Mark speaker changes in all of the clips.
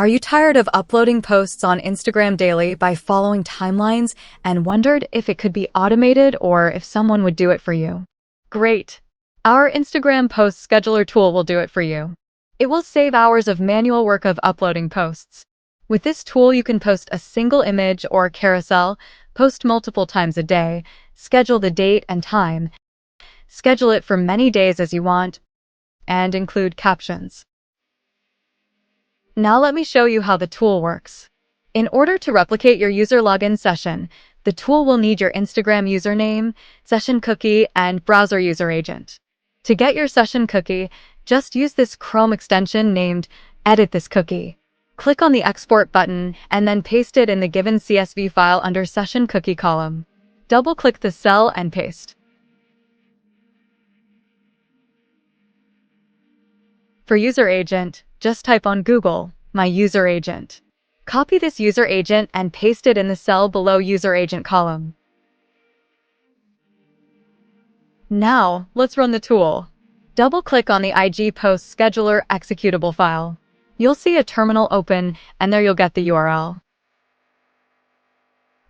Speaker 1: Are you tired of uploading posts on Instagram daily by following timelines and wondered if it could be automated or if someone would do it for you? Great! Our Instagram post scheduler tool will do it for you. It will save hours of manual work of uploading posts. With this tool, you can post a single image or carousel, post multiple times a day, schedule the date and time, schedule it for many days as you want, and include captions. Now let me show you how the tool works. In order to replicate your user login session, the tool will need your Instagram username, session cookie, and browser user agent. To get your session cookie, just use this Chrome extension named Edit This Cookie. Click on the Export button and then paste it in the given CSV file under Session Cookie column. Double-click the cell and paste. For user agent, just type on Google, "My user agent." Copy this user agent and paste it in the cell below user agent column. Now, let's run the tool. Double-click on the IG Post Scheduler executable file. You'll see a terminal open, and there you'll get the URL.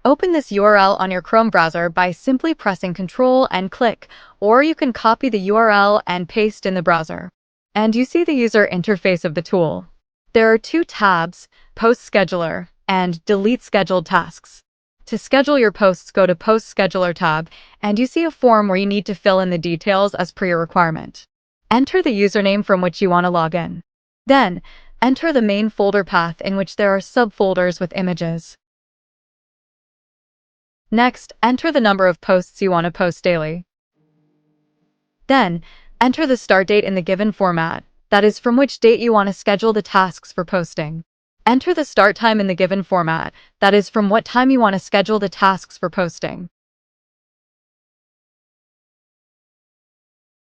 Speaker 1: Open this URL on your Chrome browser by simply pressing Ctrl and click, or you can copy the URL and paste in the browser. And you see the user interface of the tool. There are two tabs, Post Scheduler and Delete Scheduled Tasks. To schedule your posts, go to Post Scheduler tab, and you see a form where you need to fill in the details as per your requirement. Enter the username from which you want to log in. Then, enter the main folder path in which there are subfolders with images. Next, enter the number of posts you want to post daily. Then, enter the start date in the given format, that is, from which date you want to schedule the tasks for posting. Enter the start time in the given format, that is, from what time you want to schedule the tasks for posting.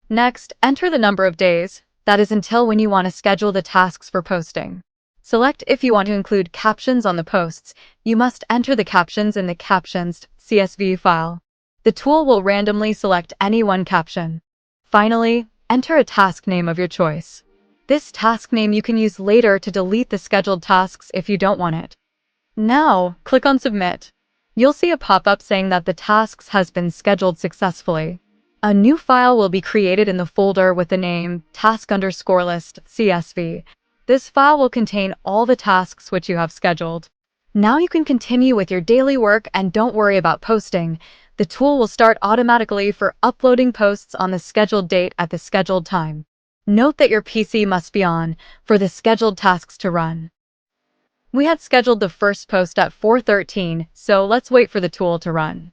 Speaker 1: Next, enter the number of days, that is, until when you want to schedule the tasks for posting. Select if you want to include captions on the posts. You must enter the captions in the Captions CSV file. The tool will randomly select any one caption. Finally, enter a task name of your choice. This task name you can use later to delete the scheduled tasks if you don't want it. Now, click on Submit. You'll see a pop-up saying that the tasks has been scheduled successfully. A new file will be created in the folder with the name task_list CSV. This file will contain all the tasks which you have scheduled. Now you can continue with your daily work and don't worry about posting. The tool will start automatically for uploading posts on the scheduled date at the scheduled time. Note that your PC must be on for the scheduled tasks to run. We had scheduled the first post at 4:13, so let's wait for the tool to run.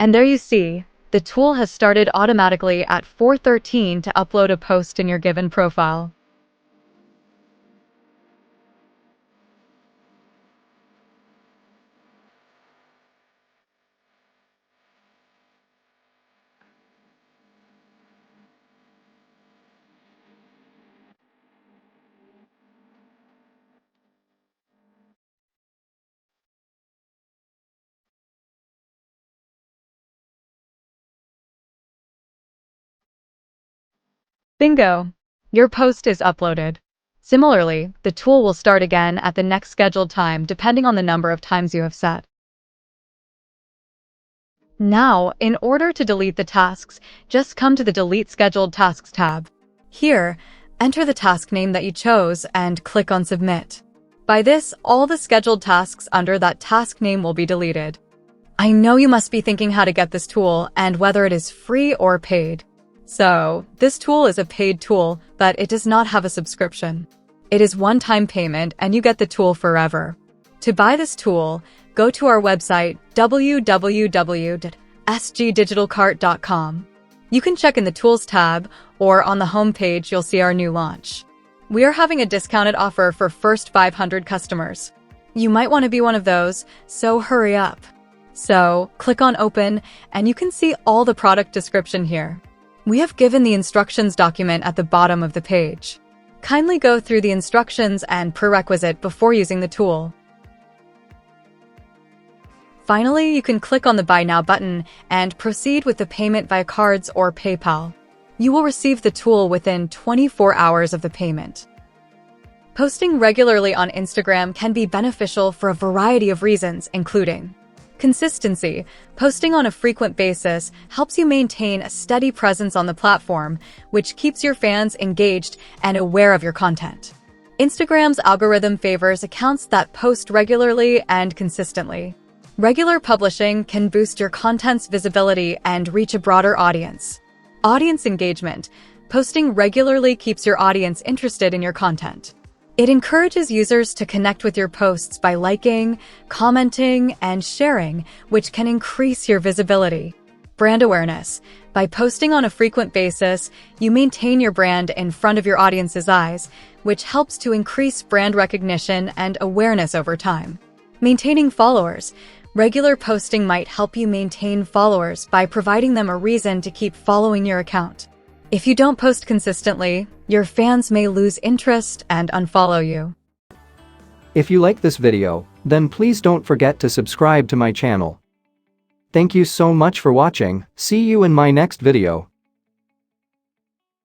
Speaker 1: And there you see, the tool has started automatically at 4:13 to upload a post in your given profile. Bingo! Your post is uploaded. Similarly, the tool will start again at the next scheduled time depending on the number of times you have set. Now, in order to delete the tasks, just come to the Delete Scheduled Tasks tab. Here, enter the task name that you chose and click on Submit. By this, all the scheduled tasks under that task name will be deleted. I know you must be thinking how to get this tool and whether it is free or paid. So, this tool is a paid tool, but it does not have a subscription. It is one-time payment and you get the tool forever. To buy this tool, go to our website www.sgdigitalcart.com. You can check in the Tools tab, or on the home page you'll see our new launch. We are having a discounted offer for first 500 customers. You might want to be one of those, so hurry up. So, click on Open, and you can see all the product description here. We have given the instructions document at the bottom of the page. Kindly go through the instructions and prerequisite before using the tool. Finally, you can click on the Buy Now button and proceed with the payment via cards or PayPal. You will receive the tool within 24 hours of the payment. Posting regularly on Instagram can be beneficial for a variety of reasons, including consistency. Posting on a frequent basis helps you maintain a steady presence on the platform, which keeps your fans engaged and aware of your content. Instagram's algorithm favors accounts that post regularly and consistently. Regular publishing can boost your content's visibility and reach a broader audience. Audience engagement. Posting regularly keeps your audience interested in your content. It encourages users to connect with your posts by liking, commenting, and sharing, which can increase your visibility. Brand awareness. By posting on a frequent basis, you maintain your brand in front of your audience's eyes, which helps to increase brand recognition and awareness over time. Maintaining followers. Regular posting might help you maintain followers by providing them a reason to keep following your account. If you don't post consistently, your fans may lose interest and unfollow you.
Speaker 2: If you like this video, then please don't forget to subscribe to my channel. Thank you so much for watching. See you in my next video.